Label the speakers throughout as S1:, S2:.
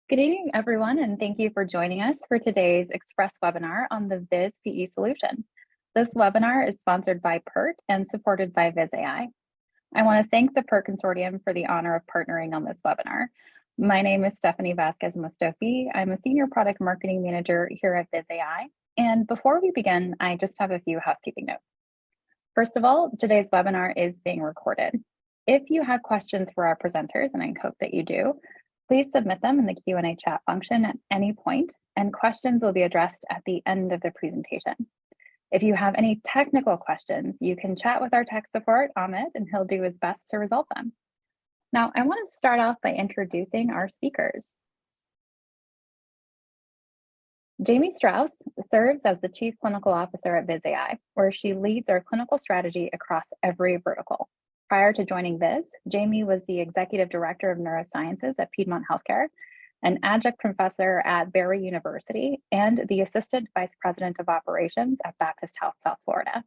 S1: Good evening, everyone, and thank you for joining us for today's Express webinar on the Viz PE solution. This webinar is sponsored by PERT and supported by Viz AI. I want to thank the PERT Consortium for the honor of partnering on this webinar. My name is Stephanie Vasquez-Mostofi. I'm a Senior Product Marketing Manager here at Viz AI. And before we begin, I just have a few housekeeping notes. First of all, today's webinar is being recorded. If you have questions for our presenters, and I hope that you do, please submit them in the Q&A chat function at any point, and questions will be addressed at the end of the presentation. If you have any technical questions, you can chat with our tech support, Amit, and he'll do his best to resolve them. Now, I want to start off by introducing our speakers. Jamie Strauss serves as the Chief Clinical Officer at Viz AI, where she leads our clinical strategy across every vertical. Prior to joining Viz, Jamie was the Executive Director of Neurosciences at Piedmont Healthcare, an adjunct professor at Barry University, and the Assistant Vice President of Operations at Baptist Health, South Florida.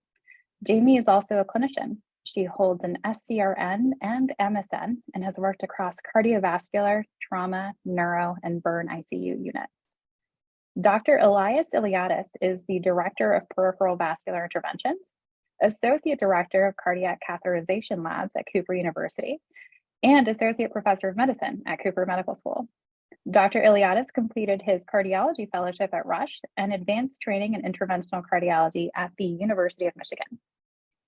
S1: Jamie is also a clinician. She holds an SCRN and MSN and has worked across cardiovascular, trauma, neuro, and burn ICU units. Dr. Iliadis is the Director of Peripheral Vascular Interventions, Associate Director of Cardiac Catheterization Labs at Cooper University, and Associate Professor of Medicine at Cooper Medical School. Dr. Iliadis completed his cardiology fellowship at Rush and advanced training in interventional cardiology at the University of Michigan.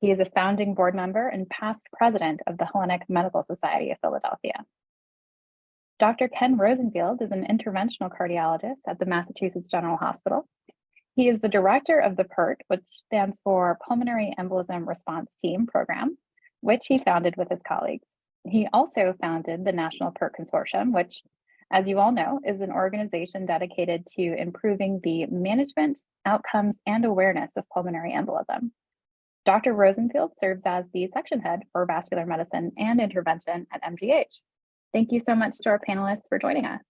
S1: He is a founding board member and past president of the Hellenic Medical Society of Philadelphia. Dr. Ken Rosenfield is an interventional cardiologist at the Massachusetts General Hospital. He is the director of the PERT, which stands for Pulmonary Embolism Response Team program, which he founded with his colleagues. He also founded the National PERT Consortium, which, as you all know, is an organization dedicated to improving the management, outcomes, and awareness of pulmonary embolism. Dr. Rosenfield serves as the section head for vascular medicine and intervention at MGH. Thank you so much to our panelists for joining us.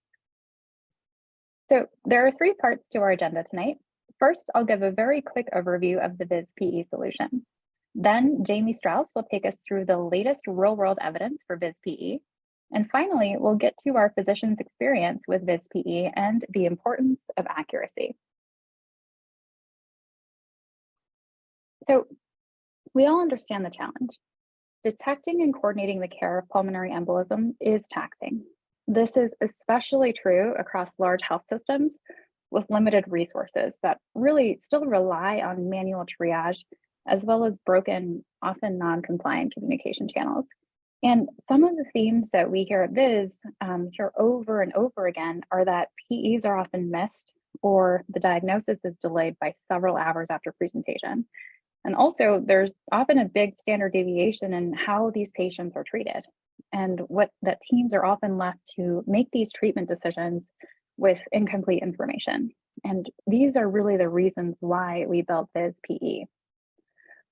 S1: So there are three parts to our agenda tonight. First, I'll give a very quick overview of the Viz PE solution. Then Jamie Strauss will take us through the latest real-world evidence for Viz PE. And finally, we'll get to our physician's experience with Viz PE and the importance of accuracy. So we all understand the challenge. Detecting and coordinating the care of pulmonary embolism is taxing. This is especially true across large health systems with limited resources that really still rely on manual triage, as well as broken, often non-compliant communication channels. And some of the themes that we hear at Viz hear over and over again are that PEs are often missed or the diagnosis is delayed by several hours after presentation. And also, there's often a big standard deviation in how these patients are treated, and that teams are often left to make these treatment decisions with incomplete information. And these are really the reasons why we built Viz PE.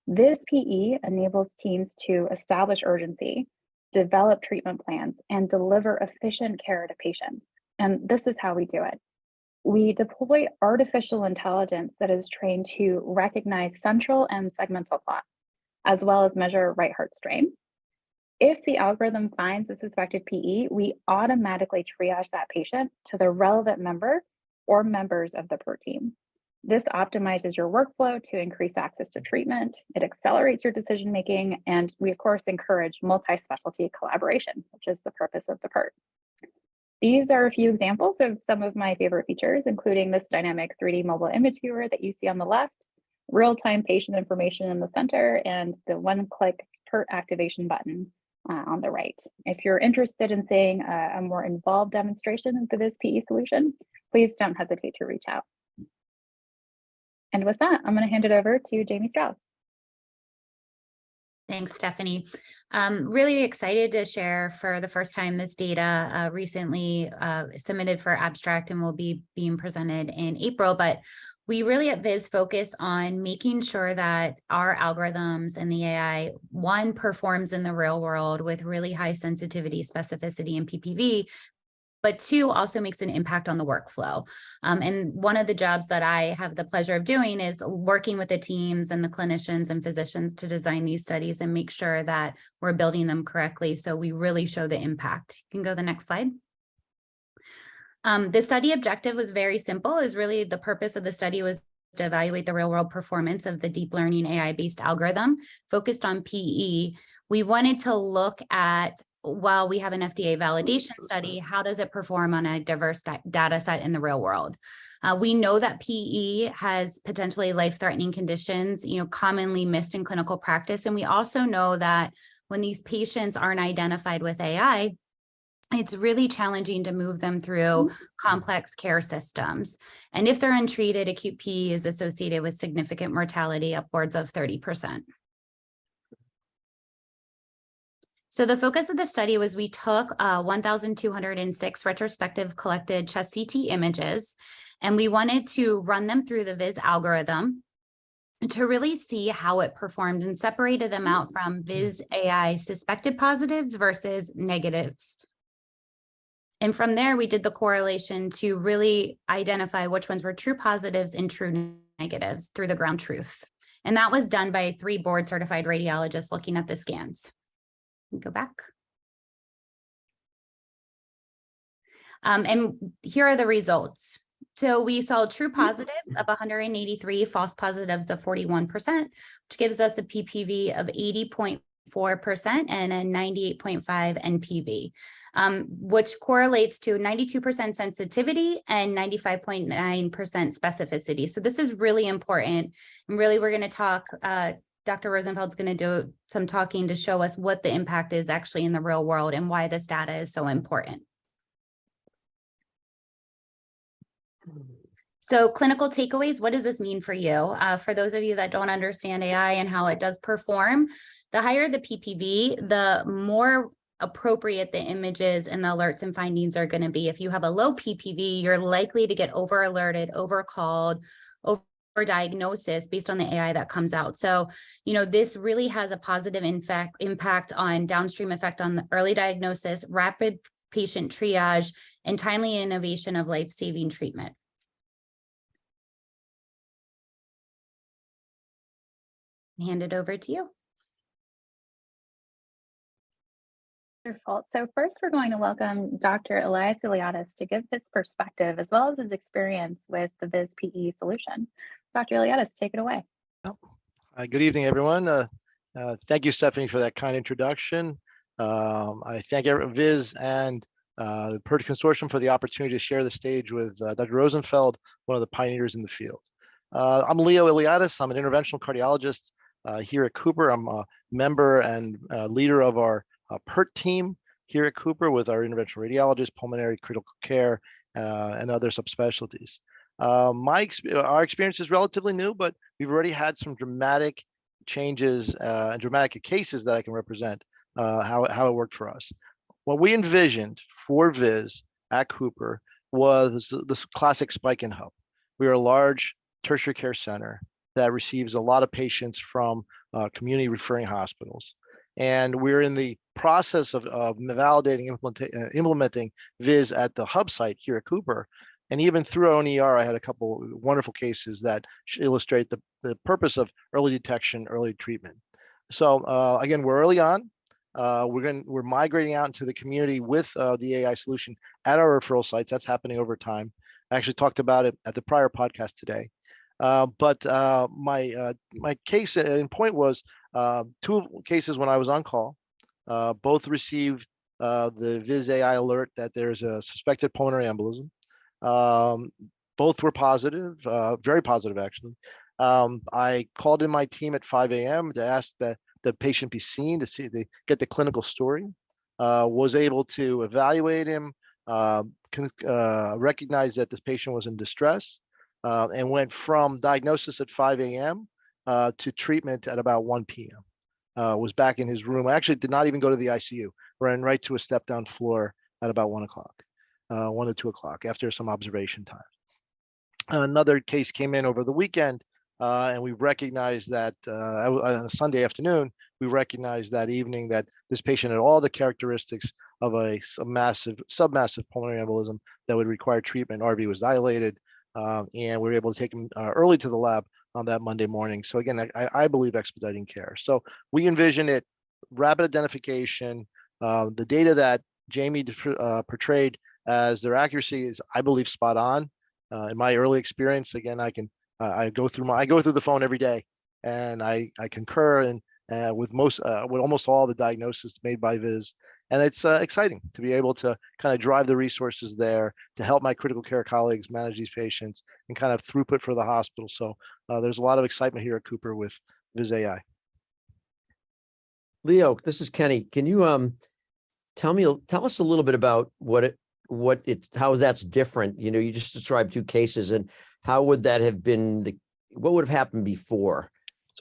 S1: Viz PE enables teams to establish urgency, develop treatment plans, and deliver efficient care to patients. And this is how we do it. We deploy artificial intelligence that is trained to recognize central and segmental clot, as well as measure right heart strain. If the algorithm finds a suspected PE, we automatically triage that patient to the relevant member or members of the PERT team. This optimizes your workflow to increase access to treatment. It accelerates your decision-making, and we, of course, encourage multi-specialty collaboration, which is the purpose of the PERT. These are a few examples of some of my favorite features, including this dynamic 3D mobile image viewer that you see on the left, real-time patient information in the center, and the one-click PERT activation button on the right. If you're interested in seeing a more involved demonstration of the Viz PE solution, please don't hesitate to reach out. And with that, I'm going to hand it over to Jamie Strauss.
S2: Thanks, Stephanie. Really excited to share for the first time this data recently submitted for abstract and will be being presented in April. But we really at Viz focus on making sure that our algorithms and the AI, one, performs in the real world with really high sensitivity, specificity, and PPV, but two, also makes an impact on the workflow. And one of the jobs that I have the pleasure of doing is working with the teams and the clinicians and physicians to design these studies and make sure that we're building them correctly so we really show the impact. You can go to the next slide. The study objective was very simple. Is really the purpose of the study was to evaluate the real world performance of the deep learning AI-based algorithm focused on PE. We wanted to look at, while we have an FDA validation study, how does it perform on a diverse data set in the real world? We know that PE has potentially life-threatening conditions, commonly missed in clinical practice. And we also know that when these patients aren't identified with AI, it's really challenging to move them through complex care systems. And if they're untreated, acute PE is associated with significant mortality, upwards of 30%. So the focus of the study was we took 1,206 retrospective collected chest CT images, and we wanted to run them through the VIS algorithm to really see how it performed and separated them out from VIS AI suspected positives versus negatives. And from there, we did the correlation to really identify which ones were true positives and true negatives through the ground truth. And that was done by 3 board certified radiologists looking at the scans. Go back. And here are the results. So we saw true positives of 183, false positives of 41%, which gives us a PPV of 80.4% and a 98.5 NPV. Which correlates to 92% sensitivity and 95.9% specificity. So this is really important. And really, we're going to talk, Dr. Rosenfeld's going to do some talking to show us what the impact is actually in the real world and why this data is so important. So clinical takeaways, what does this mean for you? For those of you that don't understand AI and how it does perform, the higher the PPV, the more appropriate the images and the alerts and findings are going to be. If you have a low PPV, you're likely to get over alerted, over called, over diagnosis based on the AI that comes out. So, this really has a positive impact on downstream effect on the early diagnosis, rapid patient triage, and timely innovation of life-saving treatment. Hand it over to you.
S1: Wonderful. So first, we're going to welcome Dr. Iliadis to give his perspective as well as his experience with the VIS PE solution. Dr. Iliadis, take it away.
S3: Good evening, everyone. Thank you, Stephanie, for that kind introduction. I thank VIS and the PERT Consortium for the opportunity to share the stage with Dr. Rosenfeld, one of the pioneers in the field. I'm Leo Iliadis. I'm an interventional cardiologist here at Cooper. I'm a member and leader of our PERT team here at Cooper with our interventional radiologists, pulmonary, critical care, and other subspecialties. Our experience is relatively new, but we've already had some dramatic changes and dramatic cases that I can represent how it worked for us. What we envisioned for VIS at Cooper was this classic spike and hub. We are a large tertiary care center that receives a lot of patients from community referring hospitals. And we're in the process of validating, implementing VIS at the hub site here at Cooper. And even through our own ER, I had a couple wonderful cases that illustrate the purpose of early detection, early treatment. So again, we're early on. We're migrating out into the community with the AI solution at our referral sites. That's happening over time. I actually talked about it at the prior podcast today. But my case in point was 2 cases when I was on call. Both received the VIS AI alert that there's a suspected pulmonary embolism. Both were positive, very positive actually. I called in my team at 5 a.m. to ask that the patient be seen to get the clinical story. Was able to evaluate him, recognize that this patient was in distress, and went from diagnosis at 5 a.m. To treatment at about 1 p.m. Was back in his room. I actually did not even go to the ICU. Ran right to a step down floor at about 1 o'clock, 1 to 2 o'clock after some observation time. Another case came in over the weekend, and we recognized that on a Sunday afternoon, we recognized that evening that this patient had all the characteristics of a submassive pulmonary embolism that would require treatment. RV was dilated, and we were able to take him early to the lab on that Monday morning. So again, I believe expediting care. So we envision it, rapid identification, the data that Jamie portrayed as their accuracy is, I believe, spot on. In my early experience, again, I go through the phone every day, and I concur and with almost all the diagnoses made by Viz. And it's exciting to be able to kind of drive the resources there to help my critical care colleagues manage these patients and kind of throughput for the hospital. So there's a lot of excitement here at Cooper with Viz AI.
S4: Leo, this is Kenny. Can you tell us a little bit about how that's different? You know, you just described two cases, and how would that have been what would have happened before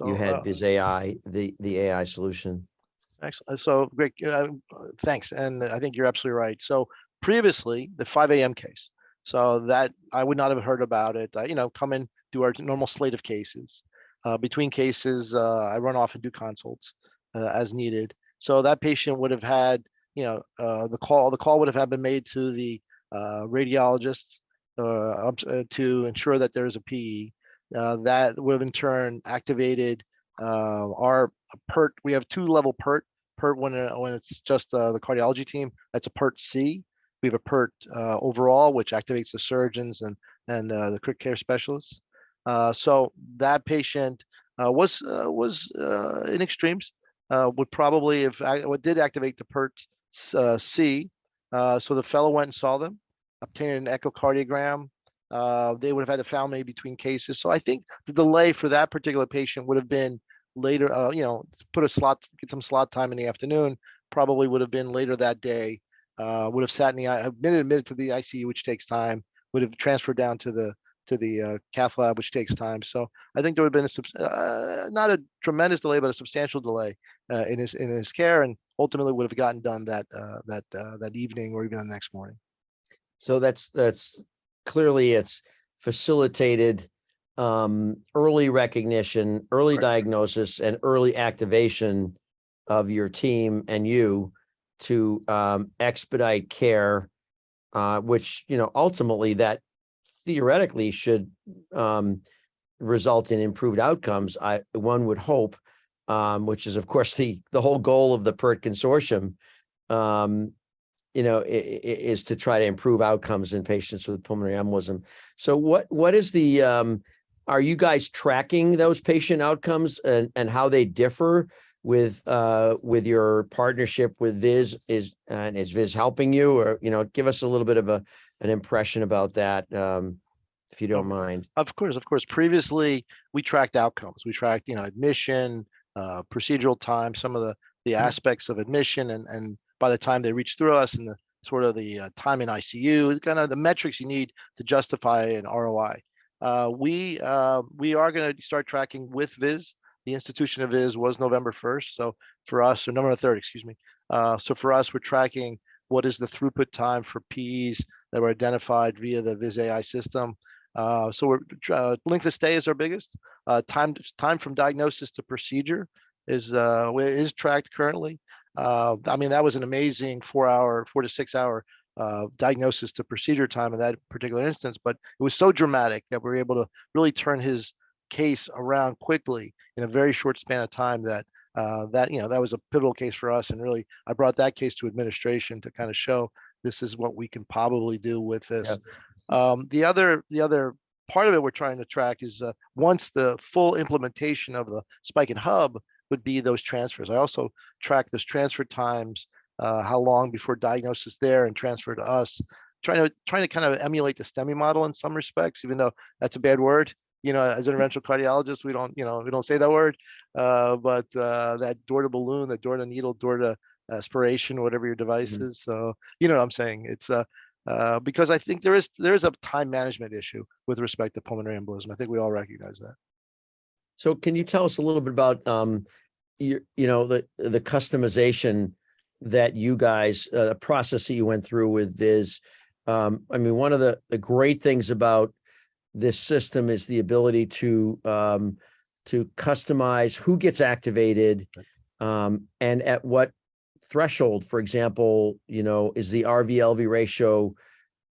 S4: you had Viz AI, the AI solution?
S3: Excellent. So great. Thanks. And I think you're absolutely right. So previously, the 5 a.m. case. So that I would not have heard about it. Come in, do our normal slate of cases. Between cases, I run off and do consults as needed. So that patient would have had, the call would have been made to the radiologist to ensure that there's a PE. That would have in turn activated our PERT. We have 2-level PERT. PERT when it's just the cardiology team, that's a PERT C. We have a PERT overall, which activates the surgeons and the critical care specialists. So that patient was in extremes. Would probably did activate the PERT C. So the fellow went and saw them, obtained an echocardiogram. They would have had a family between cases. So I think the delay for that particular patient would have been later, get some slot time in the afternoon, probably would have been later that day, would have sat admitted to the ICU, which takes time, would have transferred down to the cath lab, which takes time. So I think there would have been not a tremendous delay, but a substantial delay in his care, and ultimately would have gotten done that evening or even the next morning.
S4: So that's clearly it's facilitated early recognition, early diagnosis, and early activation of your team and you to expedite care, which ultimately that theoretically should result in improved outcomes. One would hope, which is of course the whole goal of the PERT consortium, is to try to improve outcomes in patients with pulmonary embolism. So what is the are you guys tracking those patient outcomes and how they differ with your partnership with Viz? Is Viz helping you, or give us a little bit of an impression about that, if you don't mind.
S3: Of course. Previously, we tracked outcomes. We tracked admission, procedural time, some of the aspects of admission, and by the time they reach through us, and the sort of the time in ICU, kind of the metrics you need to justify an ROI. We are going to start tracking with Viz. The institution of Viz was November 1st. So for us, or November 3rd, excuse me. So for us, we're tracking what is the throughput time for PEs that were identified via the Viz AI system. So we're length of stay is our biggest. Time from diagnosis to procedure is tracked currently. That was an amazing 4 to 6 hour diagnosis to procedure time in that particular instance, but it was so dramatic that we were able to really turn his case around quickly in a very short span of time that was a pivotal case for us. And really, I brought that case to administration to kind of show this is what we can probably do with this. Yeah. The other part of it we're trying to track is once the full implementation of the Spike and Hub would be those transfers. I also track those transfer times, how long before diagnosis there and transfer to us, trying to kind of emulate the STEMI model in some respects, even though that's a bad word. As interventional cardiologists, we don't say that word, but that door to balloon, that door to needle, door to aspiration, whatever your device is. So what I'm saying. It's because I think there is a time management issue with respect to pulmonary embolism. I think we all recognize that.
S4: So can you tell us a little bit about the customization that you guys, the process that you went through with Viz? One of the great things about this system is the ability to customize who gets activated, and at what threshold. For example, is the RV-LV ratio,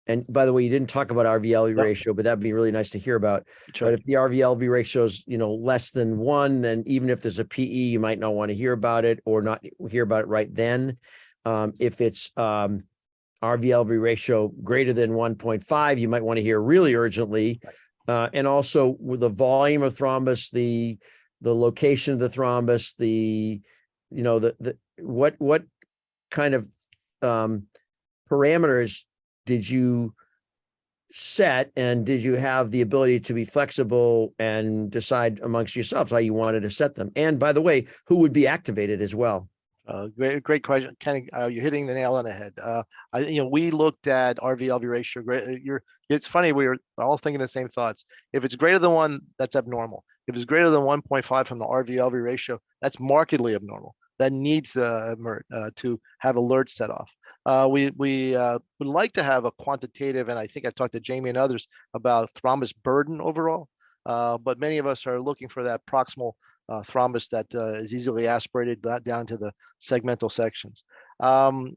S4: and by the way, you didn't talk about RV-LV ratio, but that'd be really nice to hear about. Sure. But if the RV-LV ratio is less than 1, then even if there's a PE, you might not want to hear about it or not hear about it right then. If it's RV-LV ratio greater than 1.5, you might want to hear really urgently. And also with the volume of thrombus, the location of the thrombus, what kind of parameters did you set, and did you have the ability to be flexible and decide amongst yourselves how you wanted to set them? And by the way, who would be activated as well?
S3: Great question, Kenny. You're hitting the nail on the head. We looked at RV-LV ratio. It's funny, we were all thinking the same thoughts. If it's greater than 1, that's abnormal. If it's greater than 1.5 from the RV-LV ratio, that's markedly abnormal. That needs to have alerts set off. We would like to have a quantitative, and I think I talked to Jamie and others about thrombus burden overall, but many of us are looking for that proximal thrombus that is easily aspirated down to the segmental sections. From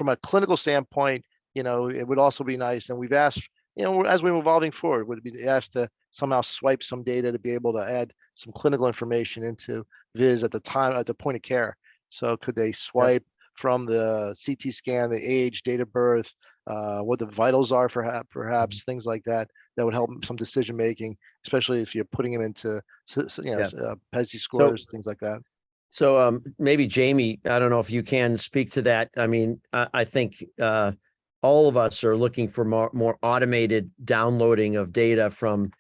S3: a clinical standpoint, it would also be nice, and we've asked, as we're evolving forward, would be asked to somehow swipe some data to be able to add some clinical information into Viz at the point of care. So could they swipe from the CT scan, the age, date of birth, what the vitals are, perhaps things like that would help some decision making, especially if you're putting them into PESI scores, things like that.
S4: So maybe Jamie, I don't know if you can speak to that. I mean, I think all of us are looking for more automated downloading of data from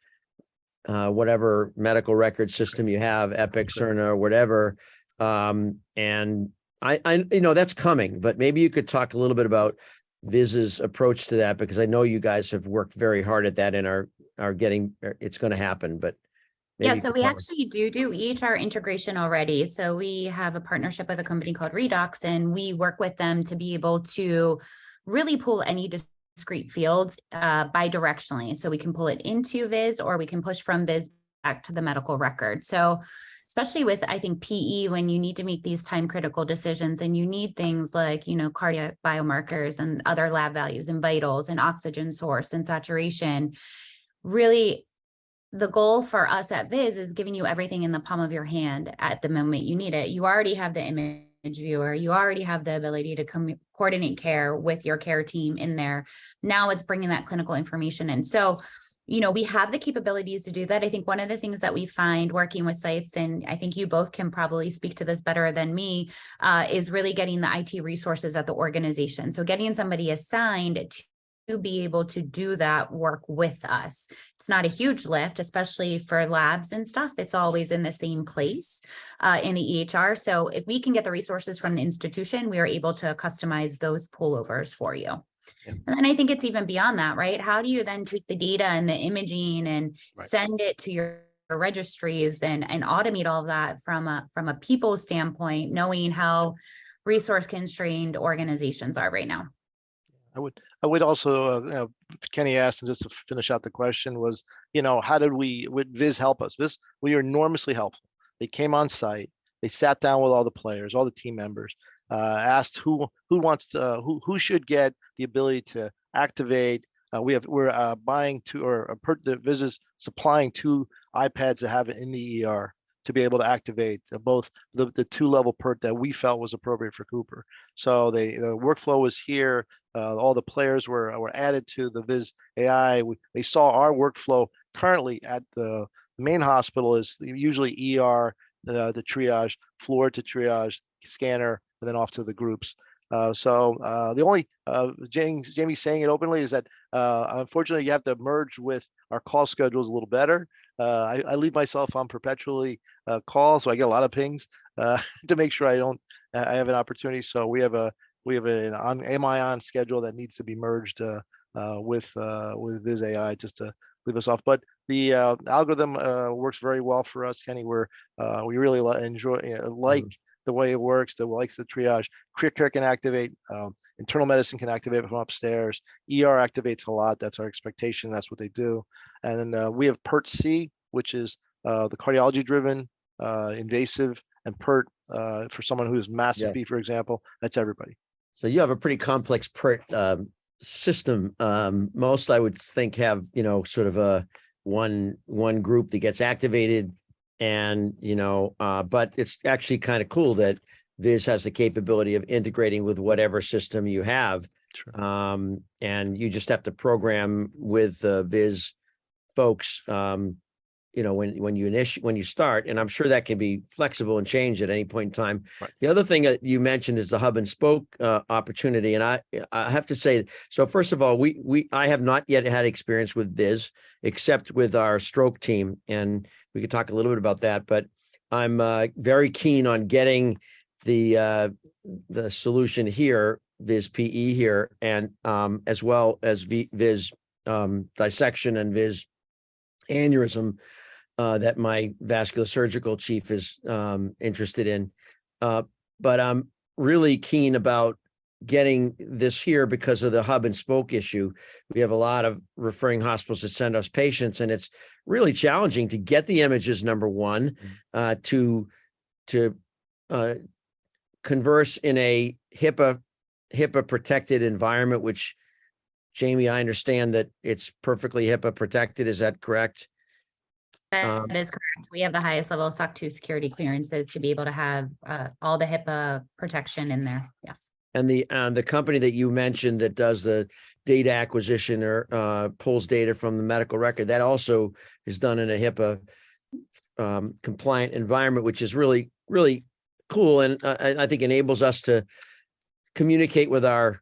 S4: whatever medical record system you have, Epic, Cerner, whatever. And I that's coming, but maybe you could talk a little bit about Viz's approach to that, because I know you guys have worked very hard at that and are getting, it's going to happen, but.
S2: Yeah, so we actually do EHR integration already. So we have a partnership with a company called Redox, and we work with them to be able to really pull any discrete fields bidirectionally. So we can pull it into Viz, or we can push from Viz back to the medical record. So especially with, I think, PE, when you need to make these time critical decisions and you need things like, cardiac biomarkers and other lab values and vitals and oxygen source and saturation, really the goal for us at Viz is giving you everything in the palm of your hand at the moment you need it. You already have the image viewer. You already have the ability to coordinate care with your care team in there. Now it's bringing that clinical information in. So, we have the capabilities to do that. I think one of the things that we find working with sites, and I think you both can probably speak to this better than me, is really getting the IT resources at the organization. So getting somebody assigned to be able to do that work with us. It's not a huge lift, especially for labs and stuff. It's always in the same place in the EHR. So if we can get the resources from the institution, we are able to customize those pullovers for you. Yeah. And then I think it's even beyond that, right? How do you then take the data and the imaging and send it to your registries and automate all of that from a people standpoint, knowing how resource constrained organizations are right now?
S3: I would also, Kenny asked, and just to finish out the question was, how would Viz help us? We are enormously helpful. They came on site, they sat down with all the players, all the team members, asked who should get the ability to activate. We're buying the Viz is supplying 2 iPads to have it in the ER to be able to activate both the 2-level PERT that we felt was appropriate for Cooper. So the workflow was here. All the players were added to the Viz AI. They saw our workflow currently at the main hospital is usually ER, the triage, floor to triage, scanner, and then off to the groups. So the only, Jamie saying it openly, is that unfortunately you have to merge with our call schedules a little better. I leave myself on perpetually call, so I get a lot of pings to make sure I have an opportunity. So we have an on schedule that needs to be merged with Viz AI just to leave us off. But the algorithm works very well for us, Kenny. We really enjoy the way it works. The triage. Care can activate. Internal medicine can activate from upstairs. ER activates a lot. That's our expectation. That's what they do. And then we have PERT-C, which is the cardiology-driven, invasive, and PERT for someone who's massive B, for example. That's everybody.
S4: So you have a pretty complex PERT system. Most, I would think, have sort of a one group that gets activated, and but it's actually kind of cool that Viz has the capability of integrating with whatever system you have.
S3: Sure.
S4: And you just have to program with Viz folks, when you start, and I'm sure that can be flexible and change at any point in time.
S3: Right.
S4: The other thing that you mentioned is the hub and spoke opportunity, and I have to say, so first of all, I have not yet had experience with Viz except with our stroke team, and we could talk a little bit about that. But I'm very keen on getting the solution here, Viz PE here, and as well as Viz dissection and Viz aneurysm that my vascular surgical chief is interested in. But I'm really keen about getting this here because of the hub and spoke issue. We have a lot of referring hospitals that send us patients, and it's really challenging to get the images, number one, to converse in a HIPAA protected environment, which, Jamie, I understand that it's perfectly HIPAA protected. Is that correct?
S2: That is correct. We have the highest level of SOC 2 security clearances to be able to have all the HIPAA protection in there. Yes.
S4: And the company that you mentioned that does the data acquisition or pulls data from the medical record, that also is done in a HIPAA compliant environment, which is really, really cool. And I think enables us to communicate with our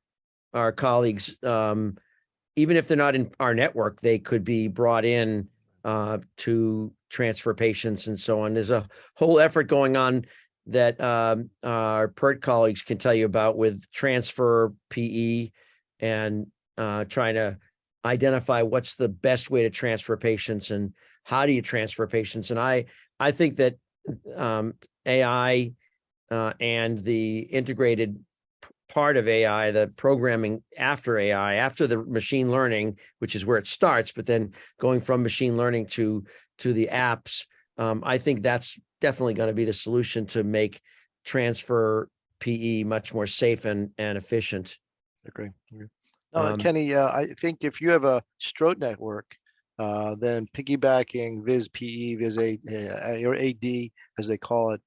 S4: colleagues. Even if they're not in our network, they could be brought in to transfer patients and so on. There's a whole effort going on that our PERT colleagues can tell you about with transfer PE and trying to identify what's the best way to transfer patients and how do you transfer patients. And I think that AI and the integrated part of AI, the programming after AI, after the machine learning, which is where it starts, but then going from machine learning to the apps, I think that's definitely going to be the solution to make transfer PE much more safe and efficient.
S3: Agree. Kenny, I think if you have a stroke network, then piggybacking Viz PE, Viz or AD, as they call it,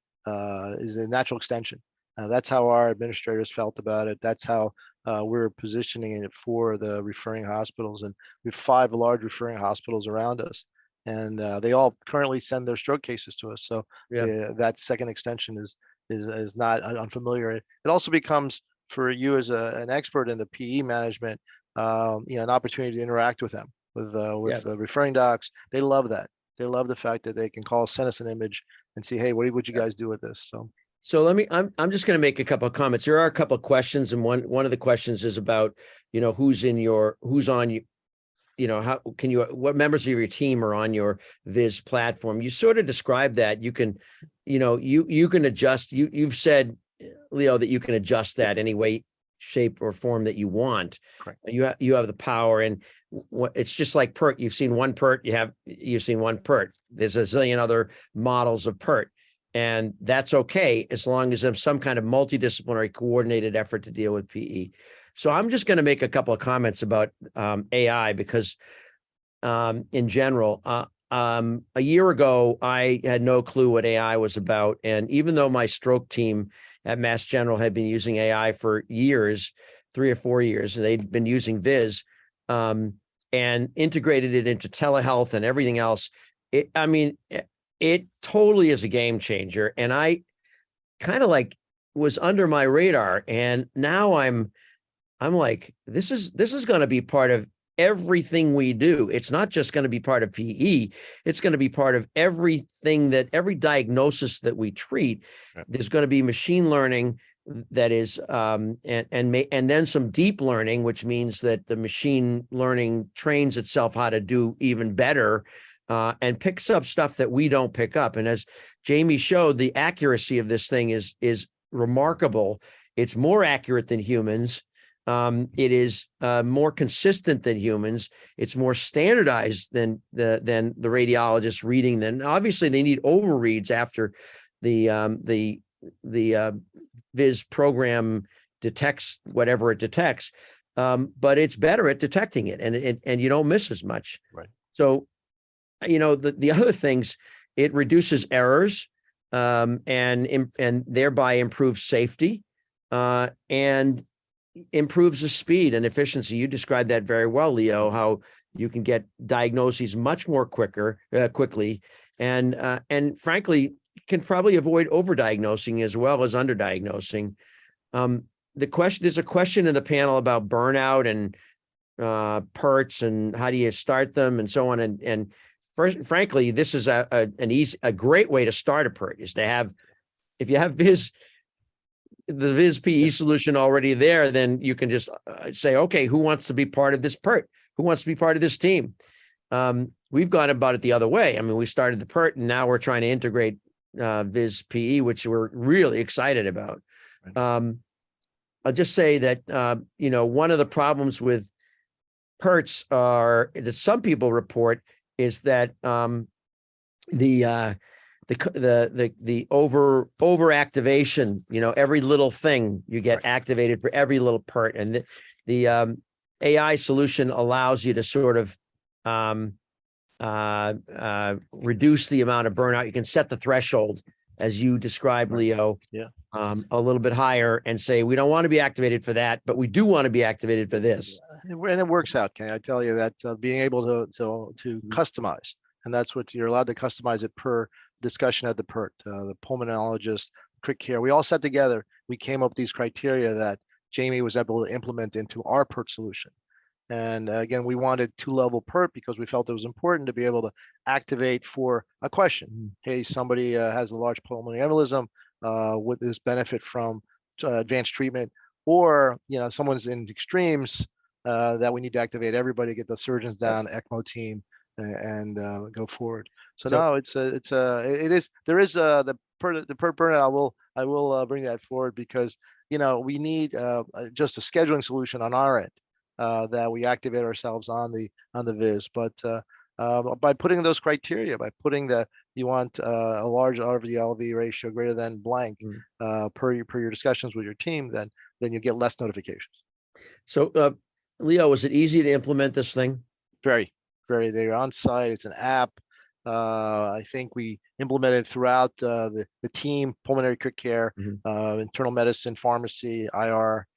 S3: is a natural extension. That's how our administrators felt about it. That's how we're positioning it for the referring hospitals. And we have 5 large referring hospitals around us, and they all currently send their stroke cases to us. So that second extension is not unfamiliar. It also becomes, for you as an expert in the PE management, an opportunity to interact with them, with the referring docs. They love that. They love the fact that they can call, send us an image, and see, hey, what would you guys do with this?
S4: So I'm just going to make a couple of comments. There are a couple of questions, and one of the questions is about, who's on you, what members of your team are on your Viz platform. You sort of described that. You can, you can adjust. You've said, Leo, that you can adjust that any way, shape, or form that you want.
S3: Correct.
S4: You have the power, and it's just like PERT. You've seen one PERT. You've seen one PERT. There's a zillion other models of PERT. And that's okay, as long as there's some kind of multidisciplinary coordinated effort to deal with PE. So I'm just going to make a couple of comments about AI because in general, a year ago, I had no clue what AI was about. And even though my stroke team at Mass General had been using AI for years, 3 or 4 years, and they'd been using Viz and integrated it into telehealth and everything else, it totally is a game changer. And I kind of was under my radar. And now I'm like, this is going to be part of everything we do. It's not just going to be part of PE. It's going to be part of every diagnosis that we treat. Right. There's going to be machine learning that is, and then some deep learning, which means that the machine learning trains itself how to do even better. And picks up stuff that we don't pick up. And as Jamie showed, the accuracy of this thing is remarkable. It's more accurate than humans. It is more consistent than humans. It's more standardized than the radiologist reading them. Obviously, they need overreads after the Viz program detects whatever it detects. But it's better at detecting it, and you don't miss as much.
S3: Right.
S4: So, the other things, it reduces errors and thereby improves safety. And, improves the speed and efficiency. You described that very well, Leo, how you can get diagnoses much more quickly, and frankly, can probably avoid overdiagnosing as well as underdiagnosing. There's a question in the panel about burnout and PERTs and how do you start them and so on. And first, frankly, this is a great way to start a PERT is to have, if you have the Viz PE solution already there, then you can just say, okay, who wants to be part of this PERT? Who wants to be part of this team? We've gone about it the other way. I mean, we started the PERT and now we're trying to integrate Viz PE, which we're really excited about. I'll just say that, one of the problems with PERTs are that some people report is that the over activation, every little thing you get activated for every little PERT, and the AI solution allows you to sort of reduce the amount of burnout. You can set the threshold, as you described, Leo, a little bit higher and say, we don't want to be activated for that, but we do want to be activated for this.
S3: And it works out, Kenny. I tell you that being able to customize, and that's what you're allowed to customize it per discussion at the PERT, the pulmonologist, quick care. We all sat together. We came up with these criteria that Jamie was able to implement into our PERT solution. And again, we wanted 2-level PERT because we felt it was important to be able to activate for a question. Hey, somebody has a large pulmonary embolism. Would this benefit from advanced treatment? Or, someone's in extremes that we need to activate everybody, get the surgeons down, ECMO team, and go forward. So no, there is the PERT burnout. I will bring that forward because, we need just a scheduling solution on our end. That we activate ourselves on the Viz, but by putting those criteria, by putting you want a large RV-LV ratio greater than blank per your discussions with your team, then you get less notifications.
S4: So, Leo, was it easy to implement this thing?
S3: Very, very. They're on site. It's an app. I think we implemented throughout the team, pulmonary quick care, internal medicine, pharmacy, IR.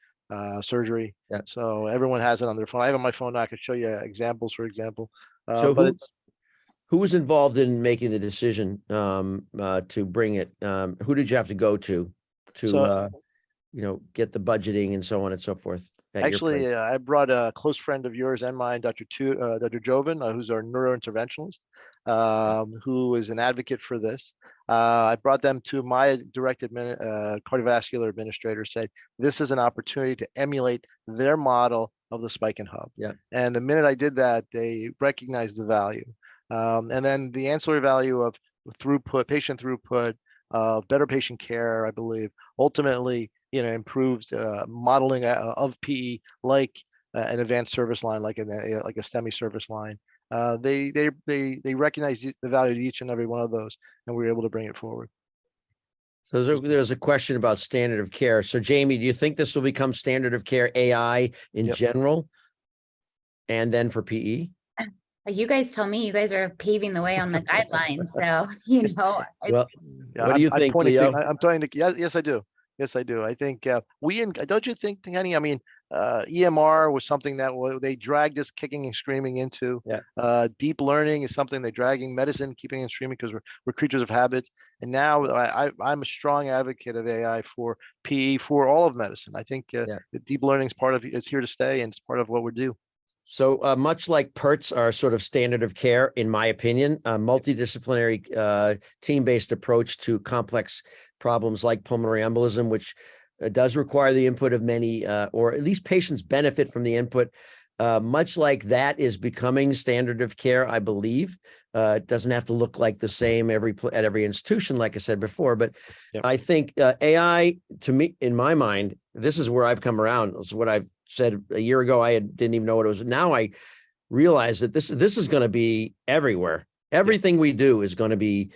S3: Surgery. So everyone has it on their phone. I have it on my phone now. I could show you examples, for example.
S4: So who was involved in making the decision to bring it? Who did you have to go to get the budgeting and so on and so forth?
S3: Actually, I brought a close friend of yours and mine, Dr. Joven, who's our neurointerventionalist, who is an advocate for this. I brought them to my direct cardiovascular administrator, said, this is an opportunity to emulate their model of the spike and hub. And the minute I did that, they recognized the value. And then the ancillary value of throughput, patient throughput, better patient care, I believe, ultimately, improves modeling of PE like an advanced service line, like a STEMI service line. They recognize the value of each and every one of those, and we were able to bring it forward.
S4: So there's a question about standard of care. So Jamie, do you think this will become standard of care AI in general, and then for PE?
S2: You guys tell me. You guys are paving the way on the guidelines, so
S4: Well, what do you think, Leo?
S3: I'm telling you, yes, I do. Yes, I do. I think don't you think, Kenny? I mean, EMR was something that they dragged us kicking and screaming into. Deep learning is something they're dragging medicine, keeping and screaming because we're creatures of habit. And now I'm a strong advocate of AI for PE for all of medicine. I think deep learning is here to stay, and it's part of what we do.
S4: So much like PERTs are sort of standard of care, in my opinion, a multidisciplinary team-based approach to complex problems like pulmonary embolism, which does require the input of many, or at least patients benefit from the input. Much like that is becoming standard of care, I believe. It doesn't have to look like the same at every institution, like I said before. But I think AI, to me, in my mind, this is where I've come around. It's what I've said a year ago. Didn't even know what it was. Now I realize that this is going to be everywhere. Everything we do is going to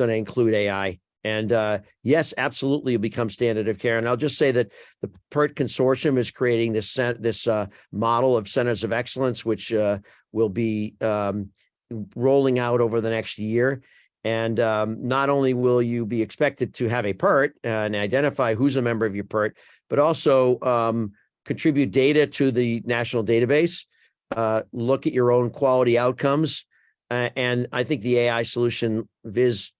S4: include AI. And yes, absolutely, it'll become standard of care. And I'll just say that the PERT Consortium is creating this model of centers of excellence, which will be rolling out over the next year. And not only will you be expected to have a PERT and identify who's a member of your PERT, but also contribute data to the national database, look at your own quality outcomes. And I think the AI solution Viz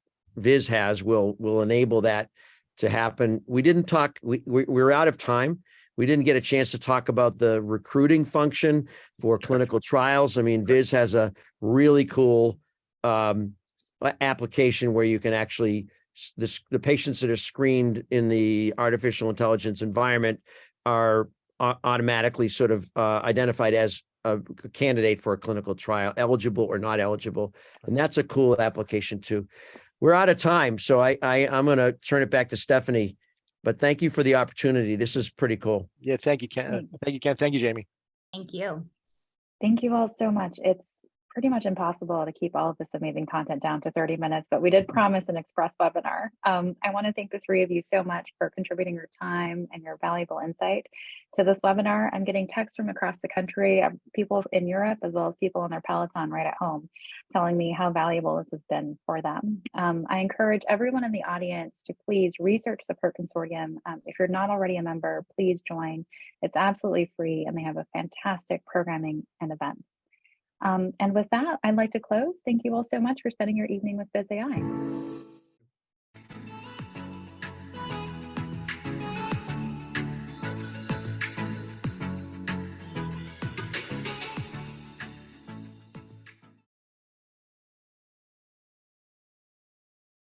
S4: has will enable that to happen. We didn't talk, we're out of time. We didn't get a chance to talk about the recruiting function for clinical trials. I mean, Viz has a really cool application where you can actually, the patients that are screened in the artificial intelligence environment are automatically sort of identified as a candidate for a clinical trial, eligible or not eligible. And that's a cool application too. We're out of time, so I'm going to turn it back to Stephanie, but thank you for the opportunity. This is pretty cool.
S3: Yeah, thank you, Ken. Thank you, Ken. Thank you, Jamie.
S2: Thank you.
S1: Thank you all so much. It's pretty much impossible to keep all of this amazing content down to 30 minutes, but we did promise an express webinar. I want to thank the three of you so much for contributing your time and your valuable insight to this webinar. I'm getting texts from across the country, people in Europe, as well as people on their Peloton right at home, telling me how valuable this has been for them. I encourage everyone in the audience to please research the PERT Consortium. If you're not already a member, please join. It's absolutely free, and they have a fantastic programming and events. And with that, I'd like to close. Thank you all so much for spending your evening with Viz AI.